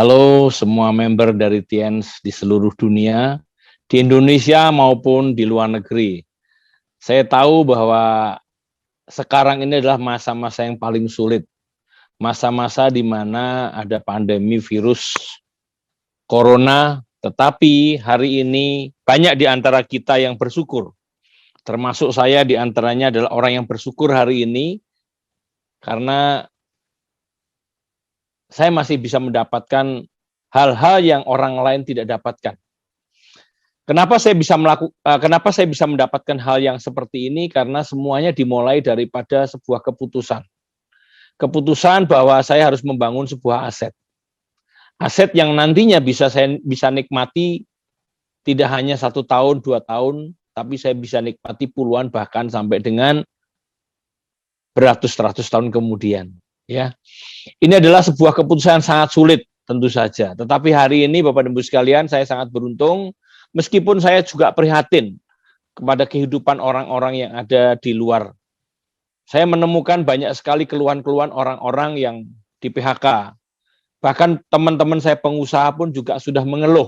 Halo semua member dari TIENS di seluruh dunia, di Indonesia maupun di luar negeri. Saya tahu bahwa sekarang ini adalah masa-masa yang paling sulit. Masa-masa di mana ada pandemi virus corona, tetapi hari ini banyak di antara kita yang bersyukur. Termasuk saya di antaranya adalah orang yang bersyukur hari ini karena saya masih bisa mendapatkan hal-hal yang orang lain tidak dapatkan. Kenapa saya bisa mendapatkan hal yang seperti ini? Karena semuanya dimulai daripada sebuah keputusan. Keputusan bahwa saya harus membangun sebuah aset. Aset yang nantinya saya bisa nikmati tidak hanya 1 tahun, 2 tahun, tapi saya bisa nikmati puluhan bahkan sampai dengan beratus-ratus tahun kemudian. Ya, ini adalah sebuah keputusan yang sangat sulit tentu saja. Tetapi hari ini Bapak dan Ibu sekalian, saya sangat beruntung, meskipun saya juga prihatin kepada kehidupan orang-orang yang ada di luar. Saya menemukan banyak sekali keluhan-keluhan orang-orang yang di PHK. Bahkan teman-teman saya pengusaha pun juga sudah mengeluh.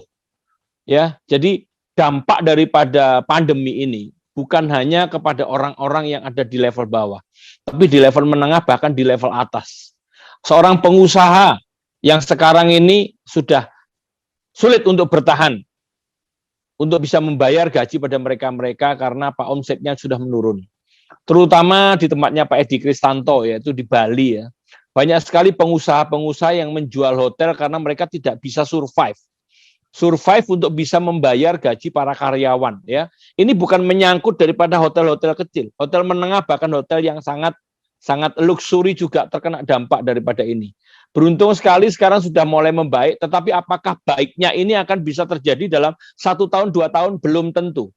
Ya, jadi dampak daripada pandemi ini bukan hanya kepada orang-orang yang ada di level bawah, tapi di level menengah bahkan di level atas. Seorang pengusaha yang sekarang ini sudah sulit untuk bertahan, untuk bisa membayar gaji pada mereka-mereka karena omsetnya sudah menurun. Terutama di tempatnya Pak Edi Kristanto, yaitu di Bali ya. Banyak sekali pengusaha-pengusaha yang menjual hotel karena mereka tidak bisa survive untuk bisa membayar gaji para karyawan ya. Ini bukan menyangkut daripada hotel-hotel kecil, hotel menengah bahkan hotel yang sangat luxury juga terkena dampak daripada ini. Beruntung sekali sekarang sudah mulai membaik, tetapi apakah baiknya ini akan bisa terjadi dalam 1 tahun 2 tahun belum tentu.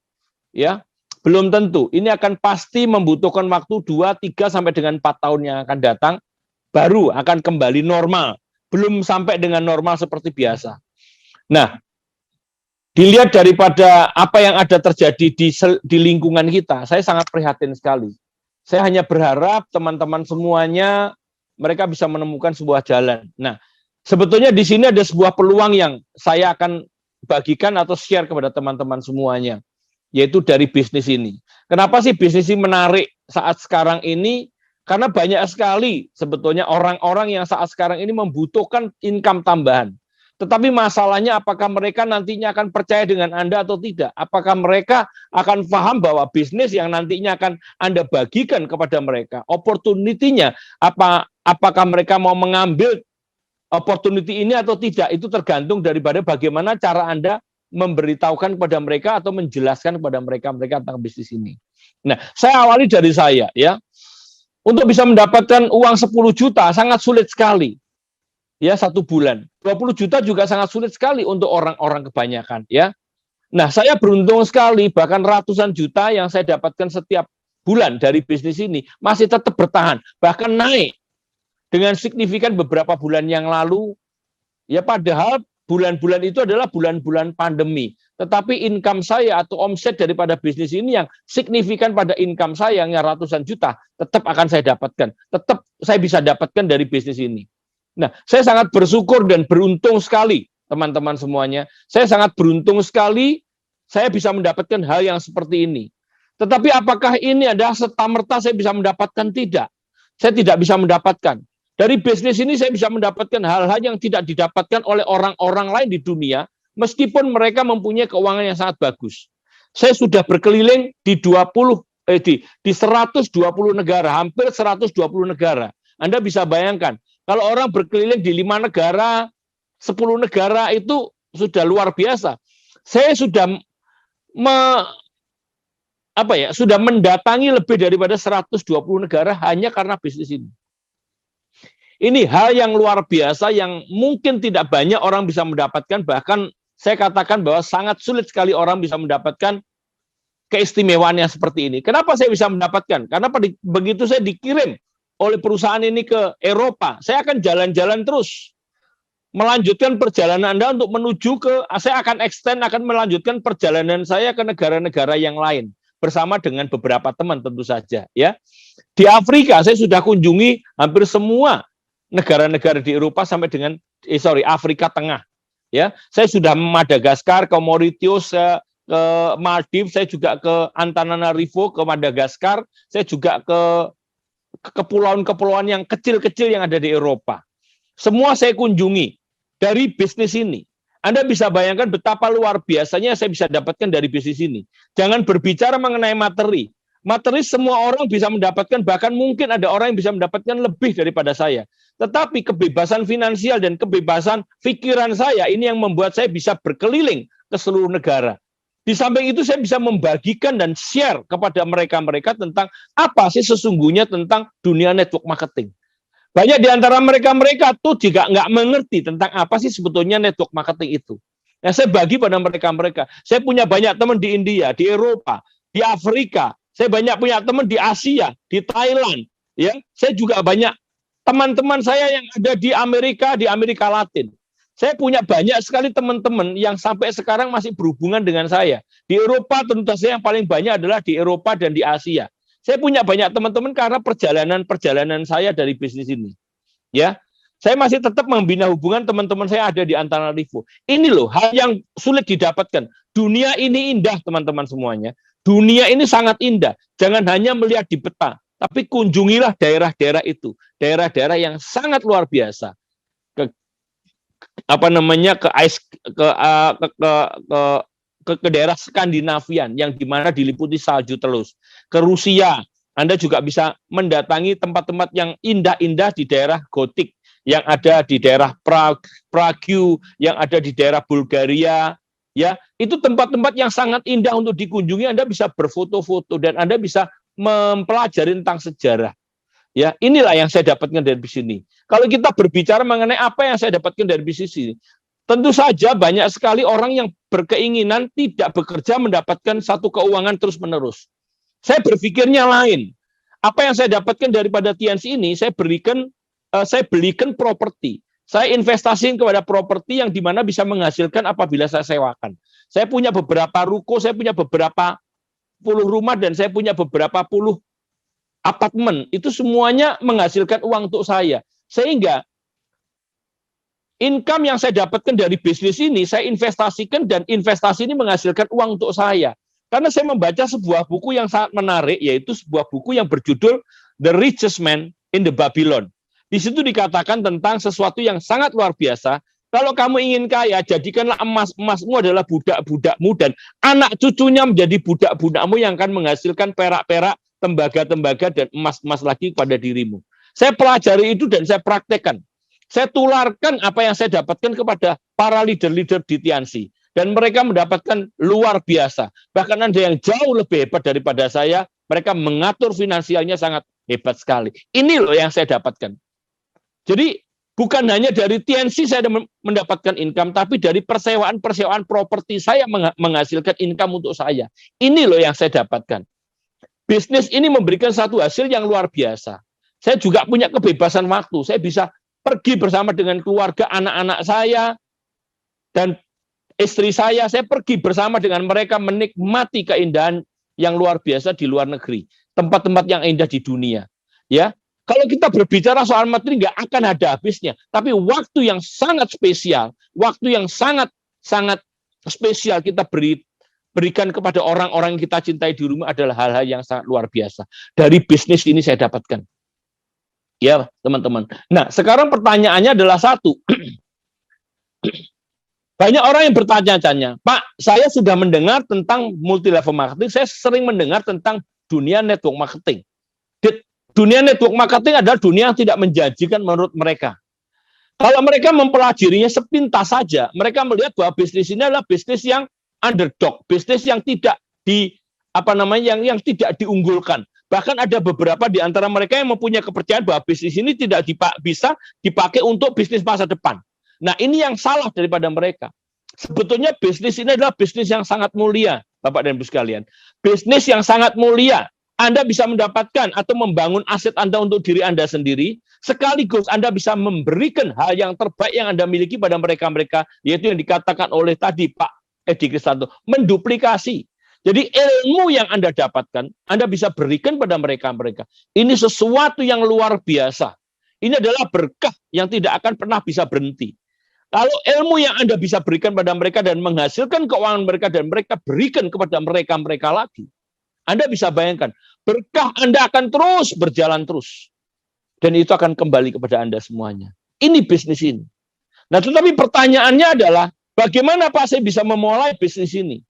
Ya, belum tentu. Ini akan pasti membutuhkan waktu 2, 3 sampai dengan 4 tahun yang akan datang baru akan kembali normal. Belum sampai dengan normal seperti biasa. Nah, dilihat daripada apa yang ada terjadi di lingkungan kita, saya sangat prihatin sekali. Saya hanya berharap teman-teman semuanya mereka bisa menemukan sebuah jalan. Nah, sebetulnya di sini ada sebuah peluang yang saya akan bagikan atau share kepada teman-teman semuanya, yaitu dari bisnis ini. Kenapa sih bisnis ini menarik saat sekarang ini? Karena banyak sekali sebetulnya orang-orang yang saat sekarang ini membutuhkan income tambahan. Tetapi masalahnya apakah mereka nantinya akan percaya dengan Anda atau tidak? Apakah mereka akan paham bahwa bisnis yang nantinya akan Anda bagikan kepada mereka, opportunity-nya, apakah mereka mau mengambil opportunity ini atau tidak? Itu tergantung daripada bagaimana cara Anda memberitahukan kepada mereka atau menjelaskan kepada mereka tentang bisnis ini. Nah, saya awali dari saya ya. Untuk bisa mendapatkan uang 10 juta sangat sulit sekali. Ya, 1 bulan. 20 juta juga sangat sulit sekali untuk orang-orang kebanyakan ya. Nah, saya beruntung sekali bahkan ratusan juta yang saya dapatkan setiap bulan dari bisnis ini masih tetap bertahan, bahkan naik dengan signifikan beberapa bulan yang lalu. Ya, padahal bulan-bulan itu adalah bulan-bulan pandemi. Tetapi income saya atau omset daripada bisnis ini yang signifikan pada income saya yang ratusan juta tetap akan saya dapatkan. Tetap saya bisa dapatkan dari bisnis ini. Nah, saya sangat bersyukur dan beruntung sekali, teman-teman semuanya. Saya sangat beruntung sekali saya bisa mendapatkan hal yang seperti ini. Tetapi apakah ini adalah serta-merta saya bisa mendapatkan? Tidak. Saya tidak bisa mendapatkan. Dari bisnis ini saya bisa mendapatkan hal-hal yang tidak didapatkan oleh orang-orang lain di dunia, meskipun mereka mempunyai keuangan yang sangat bagus. Saya sudah berkeliling di 120 negara, hampir 120 negara. Anda bisa bayangkan, kalau orang berkeliling di 5 negara, 10 negara itu sudah luar biasa. Saya sudah sudah mendatangi lebih daripada 120 negara hanya karena bisnis ini. Ini hal yang luar biasa yang mungkin tidak banyak orang bisa mendapatkan, bahkan saya katakan bahwa sangat sulit sekali orang bisa mendapatkan keistimewaan yang seperti ini. Kenapa saya bisa mendapatkan? Karena begitu saya dikirim oleh perusahaan ini ke Eropa, saya akan jalan-jalan terus. Melanjutkan perjalanan Anda untuk menuju saya akan melanjutkan perjalanan saya ke negara-negara yang lain. Bersama dengan beberapa teman tentu saja. Ya. Di Afrika saya sudah kunjungi hampir semua negara-negara di Eropa sampai dengan Afrika Tengah. Ya, saya sudah Madagaskar, ke Mauritius, ke Maldives, saya juga ke Antananarivo, ke Madagaskar, saya juga ke kepulauan-kepulauan yang kecil-kecil yang ada di Eropa. Semua saya kunjungi dari bisnis ini. Anda bisa bayangkan betapa luar biasanya saya bisa dapatkan dari bisnis ini. Jangan berbicara mengenai materi. Materi semua orang bisa mendapatkan, bahkan mungkin ada orang yang bisa mendapatkan lebih daripada saya. Tetapi kebebasan finansial dan kebebasan pikiran saya ini yang membuat saya bisa berkeliling ke seluruh negara. Di samping itu saya bisa membagikan dan share kepada mereka-mereka tentang apa sih sesungguhnya tentang dunia network marketing. Banyak di antara mereka-mereka tuh juga nggak mengerti tentang apa sih sebetulnya network marketing itu. Yang saya bagi pada mereka-mereka. Saya punya banyak teman di India, di Eropa, di Afrika. Saya banyak punya teman di Asia, di Thailand. Ya, saya juga banyak teman-teman saya yang ada di Amerika Latin. Saya punya banyak sekali teman-teman yang sampai sekarang masih berhubungan dengan saya. Di Eropa tentu saja yang paling banyak adalah di Eropa dan di Asia. Saya punya banyak teman-teman karena perjalanan saya dari bisnis ini. Ya, saya masih tetap membina hubungan teman-teman saya ada di Antananarivo. Ini loh hal yang sulit didapatkan. Dunia ini indah teman-teman semuanya. Dunia ini sangat indah. Jangan hanya melihat di peta, tapi kunjungilah daerah-daerah itu, daerah-daerah yang sangat luar biasa. Ke daerah Skandinavian yang dimana diliputi salju terus. Ke Rusia, Anda juga bisa mendatangi tempat-tempat yang indah-indah di daerah Gotik, yang ada di daerah Prague, yang ada di daerah Bulgaria. Ya, itu tempat-tempat yang sangat indah untuk dikunjungi. Anda bisa berfoto-foto dan Anda bisa mempelajari tentang sejarah. Ya, inilah yang saya dapatkan dari bisnis ini. Kalau kita berbicara mengenai apa yang saya dapatkan dari bisnis ini, tentu saja banyak sekali orang yang berkeinginan tidak bekerja mendapatkan satu keuangan terus-menerus. Saya berpikirnya lain. Apa yang saya dapatkan daripada TNC ini, saya belikan properti. Saya investasikan kepada properti yang dimana bisa menghasilkan apabila saya sewakan. Saya punya beberapa ruko, saya punya beberapa puluh rumah, dan saya punya beberapa puluh apartemen. Itu semuanya menghasilkan uang untuk saya. Sehingga income yang saya dapatkan dari bisnis ini, saya investasikan dan investasi ini menghasilkan uang untuk saya. Karena saya membaca sebuah buku yang sangat menarik, yaitu sebuah buku yang berjudul The Richest Man in the Babylon. Di situ dikatakan tentang sesuatu yang sangat luar biasa. Kalau kamu ingin kaya, jadikanlah emasmu adalah budak-budakmu dan anak cucunya menjadi budak-budakmu yang akan menghasilkan perak-perak, tembaga-tembaga, dan emas-emas lagi kepada dirimu. Saya pelajari itu dan saya praktekkan. Saya tularkan apa yang saya dapatkan kepada para leader-leader di TNC. Dan mereka mendapatkan luar biasa. Bahkan ada yang jauh lebih hebat daripada saya. Mereka mengatur finansialnya sangat hebat sekali. Ini loh yang saya dapatkan. Jadi bukan hanya dari TNC saya mendapatkan income, tapi dari persewaan properti saya menghasilkan income untuk saya. Ini loh yang saya dapatkan. Bisnis ini memberikan satu hasil yang luar biasa. Saya juga punya kebebasan waktu. Saya bisa pergi bersama dengan keluarga, anak-anak saya, dan istri saya pergi bersama dengan mereka menikmati keindahan yang luar biasa di luar negeri. Tempat-tempat yang indah di dunia. Ya. Kalau kita berbicara soal materi nggak akan ada habisnya, tapi waktu yang sangat spesial, waktu yang sangat spesial kita berikan kepada orang-orang yang kita cintai di rumah adalah hal-hal yang sangat luar biasa. Dari bisnis ini saya dapatkan. Ya, teman-teman. Nah, sekarang pertanyaannya adalah satu. Banyak orang yang bertanya-tanya, Pak, saya sudah mendengar tentang multi level marketing, saya sering mendengar tentang dunia network marketing. Dunia network marketing adalah dunia yang tidak menjanjikan menurut mereka. Kalau mereka mempelajarinya sepintas saja, mereka melihat bahwa bisnis ini adalah bisnis yang underdog, bisnis yang tidak yang tidak diunggulkan. Bahkan ada beberapa di antara mereka yang mempunyai kepercayaan bahwa bisnis ini tidak bisa dipakai untuk bisnis masa depan. Nah, ini yang salah daripada mereka. Sebetulnya bisnis ini adalah bisnis yang sangat mulia, Bapak dan Ibu sekalian. Bisnis yang sangat mulia. Anda bisa mendapatkan atau membangun aset Anda untuk diri Anda sendiri, sekaligus Anda bisa memberikan hal yang terbaik yang Anda miliki pada mereka-mereka, yaitu yang dikatakan oleh tadi Pak Edi Kristanto, menduplikasi. Jadi ilmu yang Anda dapatkan, Anda bisa berikan pada mereka-mereka. Ini sesuatu yang luar biasa. Ini adalah berkah yang tidak akan pernah bisa berhenti. Kalau ilmu yang Anda bisa berikan pada mereka dan menghasilkan keuangan mereka dan mereka berikan kepada mereka lagi, Anda bisa bayangkan, berkah Anda akan terus berjalan terus. Dan itu akan kembali kepada Anda semuanya. Ini bisnis ini. Nah, tetapi pertanyaannya adalah, bagaimana Pak saya bisa memulai bisnis ini?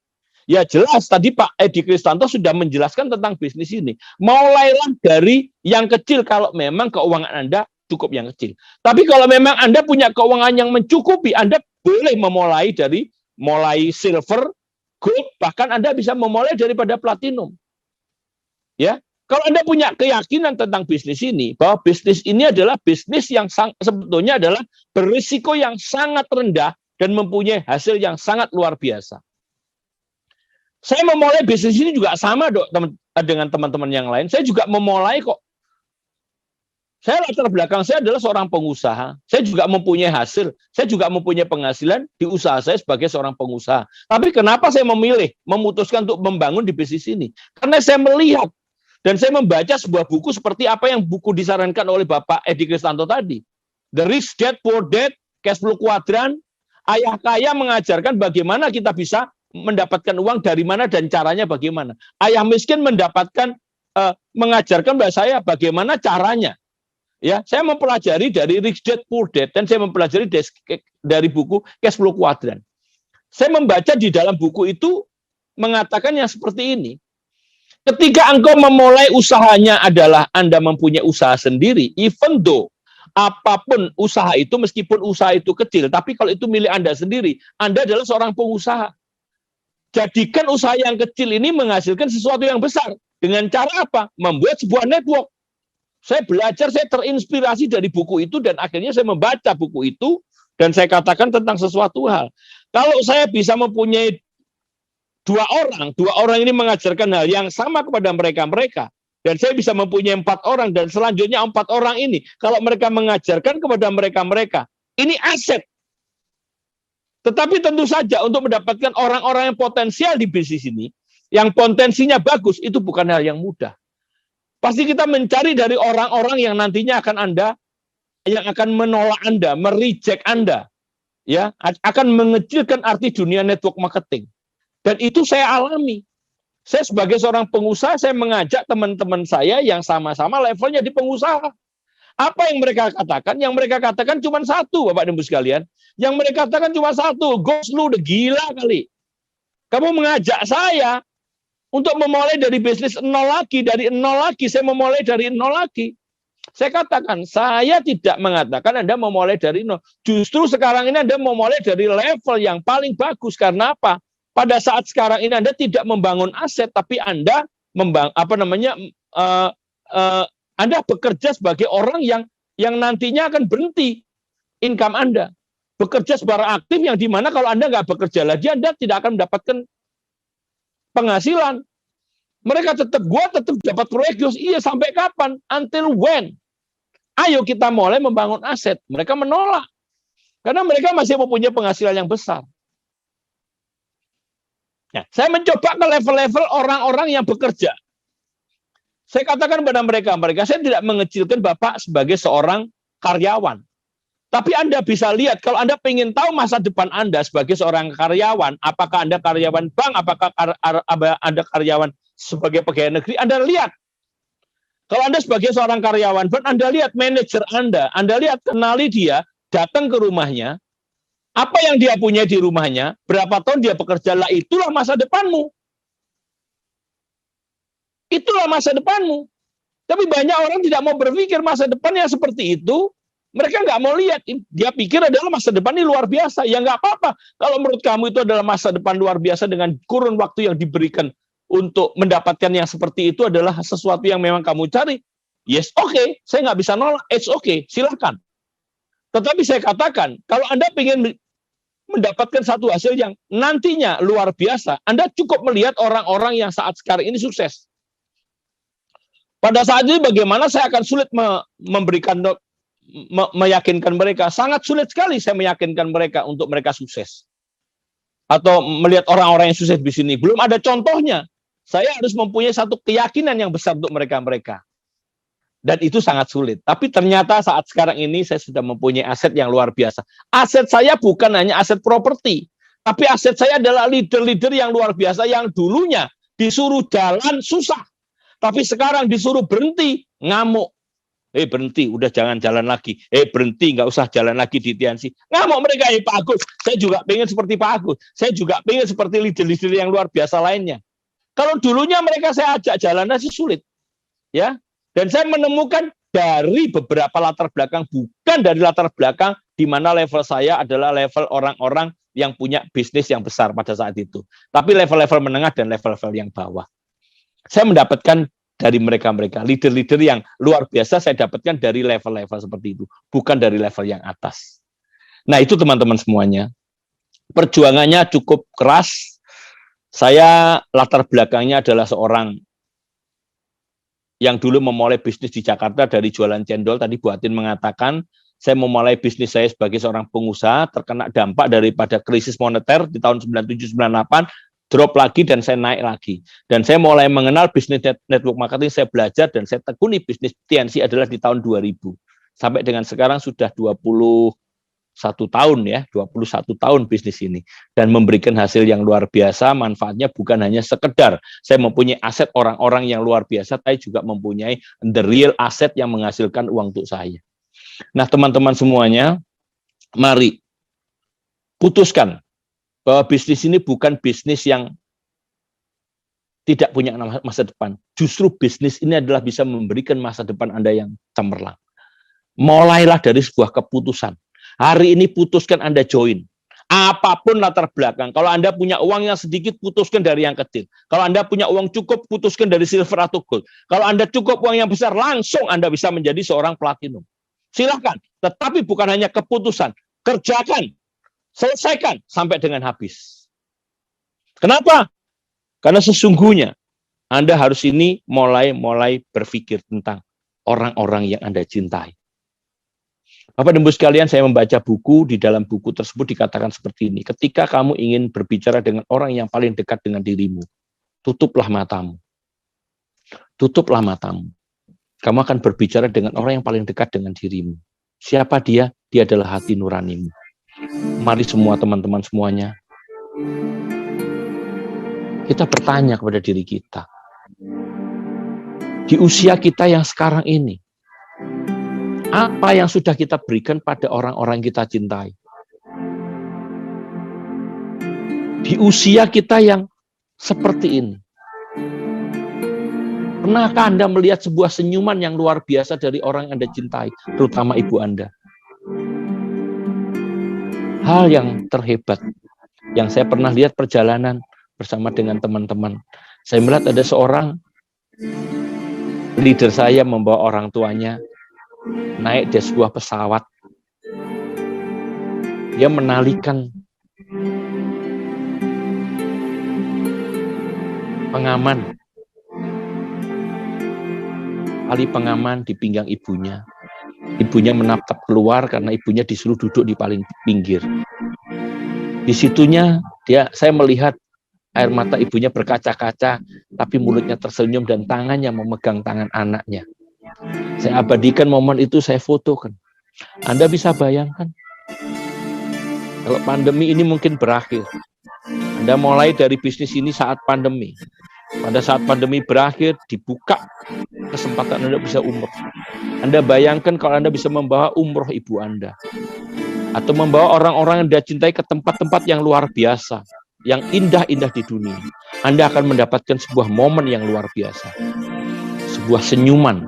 Ya jelas, tadi Pak Edi Kristanto sudah menjelaskan tentang bisnis ini. Mulailah dari yang kecil kalau memang keuangan Anda cukup yang kecil. Tapi kalau memang Anda punya keuangan yang mencukupi, Anda boleh memulai dari mulai silver, gold, bahkan Anda bisa memulai daripada platinum. Ya, kalau Anda punya keyakinan tentang bisnis ini, bahwa bisnis ini adalah bisnis yang sebetulnya adalah berisiko yang sangat rendah dan mempunyai hasil yang sangat luar biasa. Saya memulai bisnis ini juga sama dengan teman-teman yang lain. Saya juga memulai kok. Saya latar belakang saya adalah seorang pengusaha. Saya juga mempunyai hasil. Saya juga mempunyai penghasilan di usaha saya sebagai seorang pengusaha. Tapi kenapa saya memutuskan untuk membangun di bisnis ini? Karena saya melihat dan saya membaca sebuah buku seperti apa yang buku disarankan oleh Bapak Edi Kristanto tadi. The Rich Dad, Poor Dad, Cash Flow Quadrant. Ayah kaya mengajarkan bagaimana kita bisa mendapatkan uang dari mana dan caranya bagaimana. Ayah miskin mengajarkan kepada saya bagaimana caranya. Ya, saya mempelajari dari Rich Dad Poor Dad dan saya mempelajari dari buku Cash Flow Quadrant. Saya membaca di dalam buku itu mengatakan yang seperti ini. Ketika engkau memulai usahanya adalah Anda mempunyai usaha sendiri, even though apapun usaha itu, meskipun usaha itu kecil, tapi kalau itu milik Anda sendiri, Anda adalah seorang pengusaha. Jadikan usaha yang kecil ini menghasilkan sesuatu yang besar. Dengan cara apa? Membuat sebuah network. Saya belajar, saya terinspirasi dari buku itu, dan akhirnya saya membaca buku itu, dan saya katakan tentang sesuatu hal. Kalau saya bisa mempunyai dua orang ini mengajarkan hal yang sama kepada mereka, dan saya bisa mempunyai 4 orang, dan selanjutnya 4 orang ini, kalau mereka mengajarkan kepada mereka, ini aset. Tetapi tentu saja untuk mendapatkan orang-orang yang potensial di bisnis ini, yang potensinya bagus, itu bukan hal yang mudah. Pasti kita mencari dari orang-orang yang nantinya yang akan menolak Anda, mereject Anda, ya, akan mengecilkan arti dunia network marketing. Dan itu saya alami. Saya sebagai seorang pengusaha, saya mengajak teman-teman saya yang sama-sama levelnya di pengusaha. Apa yang mereka katakan? Yang mereka katakan cuma satu, Bapak dan Ibu sekalian. Yang mereka katakan cuma satu, Ghost, lu udah gila kali. Kamu mengajak saya untuk memulai dari bisnis dari nol lagi, saya memulai dari nol lagi. Saya katakan, saya tidak mengatakan Anda memulai dari nol. Justru sekarang ini Anda memulai dari level yang paling bagus. Karena apa? Pada saat sekarang ini Anda tidak membangun aset, tapi Anda Anda bekerja sebagai orang yang nantinya akan berhenti income Anda. Bekerja secara aktif yang dimana kalau Anda nggak bekerja lagi, Anda tidak akan mendapatkan penghasilan. Mereka tetap dapat proyek, iya sampai kapan? Until when? Ayo kita mulai membangun aset. Mereka menolak. Karena mereka masih mempunyai penghasilan yang besar. Nah, saya mencoba ke level-level orang-orang yang bekerja. Saya katakan kepada mereka, saya tidak mengecilkan Bapak sebagai seorang karyawan. Tapi Anda bisa lihat, kalau Anda ingin tahu masa depan Anda sebagai seorang karyawan, apakah Anda karyawan bank, apakah Anda karyawan sebagai pegawai negeri, Anda lihat. Kalau Anda sebagai seorang karyawan bank, Anda lihat manajer Anda lihat, kenali dia, datang ke rumahnya, apa yang dia punya di rumahnya, berapa tahun dia bekerja, lah itulah masa depanmu. Itulah masa depanmu. Tapi banyak orang tidak mau berpikir masa depannya seperti itu. Mereka nggak mau lihat. Dia pikir adalah masa depan ini luar biasa. Ya nggak apa-apa. Kalau menurut kamu itu adalah masa depan luar biasa dengan kurun waktu yang diberikan untuk mendapatkan yang seperti itu adalah sesuatu yang memang kamu cari. Yes, oke. Saya nggak bisa nolak. It's okay. Silakan. Tetapi saya katakan, kalau Anda ingin mendapatkan satu hasil yang nantinya luar biasa, Anda cukup melihat orang-orang yang saat sekarang ini sukses. Pada saat ini bagaimana saya akan sulit meyakinkan mereka. Sangat sulit sekali saya meyakinkan mereka untuk mereka sukses. Atau melihat orang-orang yang sukses di sini. Belum ada contohnya. Saya harus mempunyai satu keyakinan yang besar untuk mereka. Dan itu sangat sulit. Tapi ternyata saat sekarang ini saya sudah mempunyai aset yang luar biasa. Aset saya bukan hanya aset properti, tapi aset saya adalah leader-leader yang luar biasa yang dulunya disuruh jalan susah. Tapi sekarang disuruh berhenti, ngamuk. Berhenti, udah jangan jalan lagi. Berhenti, nggak usah jalan lagi di Tianxi. Ngamuk mereka, Pak Agus. Saya juga pengen seperti Pak Agus. Saya juga pengen seperti leader-leader yang luar biasa lainnya. Kalau dulunya mereka saya ajak jalan sih sulit. Ya. Dan saya menemukan dari beberapa latar belakang, bukan dari latar belakang di mana level saya adalah level orang-orang yang punya bisnis yang besar pada saat itu. Tapi level-level menengah dan level-level yang bawah. Saya mendapatkan dari mereka-mereka, leader-leader yang luar biasa saya dapatkan dari level-level seperti itu, bukan dari level yang atas. Nah itu teman-teman semuanya, perjuangannya cukup keras. Saya latar belakangnya adalah seorang yang dulu memulai bisnis di Jakarta dari jualan cendol. Tadi Bu Atin mengatakan, saya memulai bisnis saya sebagai seorang pengusaha, terkena dampak daripada krisis moneter di tahun 97-98, drop lagi dan saya naik lagi. Dan saya mulai mengenal bisnis network marketing, saya belajar dan saya tekuni bisnis Tianxi adalah di tahun 2000. Sampai dengan sekarang sudah 21 tahun ya, 21 tahun bisnis ini. Dan memberikan hasil yang luar biasa, manfaatnya bukan hanya sekedar saya mempunyai aset orang-orang yang luar biasa, tapi juga mempunyai the real aset yang menghasilkan uang untuk saya. Nah teman-teman semuanya, mari putuskan bahwa bisnis ini bukan bisnis yang tidak punya masa depan. Justru bisnis ini adalah bisa memberikan masa depan Anda yang cemerlang. Mulailah dari sebuah keputusan. Hari ini putuskan Anda join. Apapun latar belakang. Kalau Anda punya uang yang sedikit, putuskan dari yang kecil. Kalau Anda punya uang cukup, putuskan dari silver atau gold. Kalau Anda cukup uang yang besar, langsung Anda bisa menjadi seorang platinum. Silahkan. Tetapi bukan hanya keputusan. Kerjakan. Selesaikan sampai dengan habis. Kenapa? Karena sesungguhnya Anda harus ini mulai berpikir tentang orang-orang yang Anda cintai. Bapak dan Ibu sekalian, saya membaca buku, di dalam buku tersebut dikatakan seperti ini. Ketika kamu ingin berbicara dengan orang yang paling dekat dengan dirimu, tutuplah matamu. Tutuplah matamu. Kamu akan berbicara dengan orang yang paling dekat dengan dirimu. Siapa dia? Dia adalah hati nuranimu. Mari semua teman-teman semuanya, kita bertanya kepada diri kita. Di usia kita yang sekarang ini, apa yang sudah kita berikan pada orang-orang kita cintai? Di usia kita yang seperti ini, pernahkah Anda melihat sebuah senyuman yang luar biasa dari orang yang Anda cintai, terutama ibu Anda? Hal yang terhebat yang saya pernah lihat perjalanan bersama dengan teman-teman. Saya melihat ada seorang leader saya membawa orang tuanya naik di sebuah pesawat. Dia menalikan pengaman, tali pengaman di pinggang ibunya. Ibunya menatap keluar karena ibunya disuruh duduk di paling pinggir. Di situnya saya melihat air mata ibunya berkaca-kaca, tapi mulutnya tersenyum dan tangannya memegang tangan anaknya. Saya abadikan momen itu, saya fotokan. Anda bisa bayangkan, kalau pandemi ini mungkin berakhir. Anda mulai dari bisnis ini saat pandemi. Pada saat pandemi berakhir, dibuka kesempatan Anda bisa umroh. Anda bayangkan kalau Anda bisa membawa umroh ibu Anda. Atau membawa orang-orang yang Anda cintai ke tempat-tempat yang luar biasa. Yang indah-indah di dunia. Anda akan mendapatkan sebuah momen yang luar biasa. Sebuah senyuman.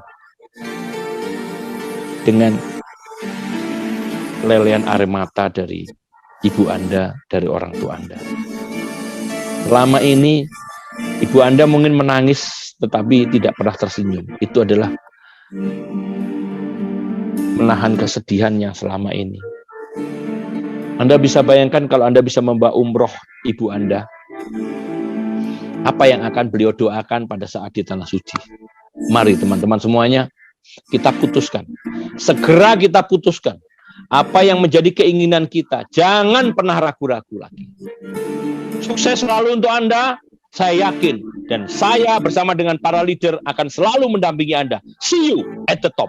Dengan lelehan air mata dari ibu Anda, dari orang tua Anda. Selama ini, ibu Anda mungkin menangis, tetapi tidak pernah tersenyum. Itu adalah menahan kesedihan yang selama ini. Anda bisa bayangkan kalau Anda bisa membawa umroh ibu Anda, apa yang akan beliau doakan pada saat di Tanah Suci. Mari teman-teman semuanya, kita putuskan. Segera kita putuskan. Apa yang menjadi keinginan kita. Jangan pernah ragu-ragu lagi. Sukses selalu untuk Anda. Saya yakin dan saya bersama dengan para leader akan selalu mendampingi Anda. See you at the top.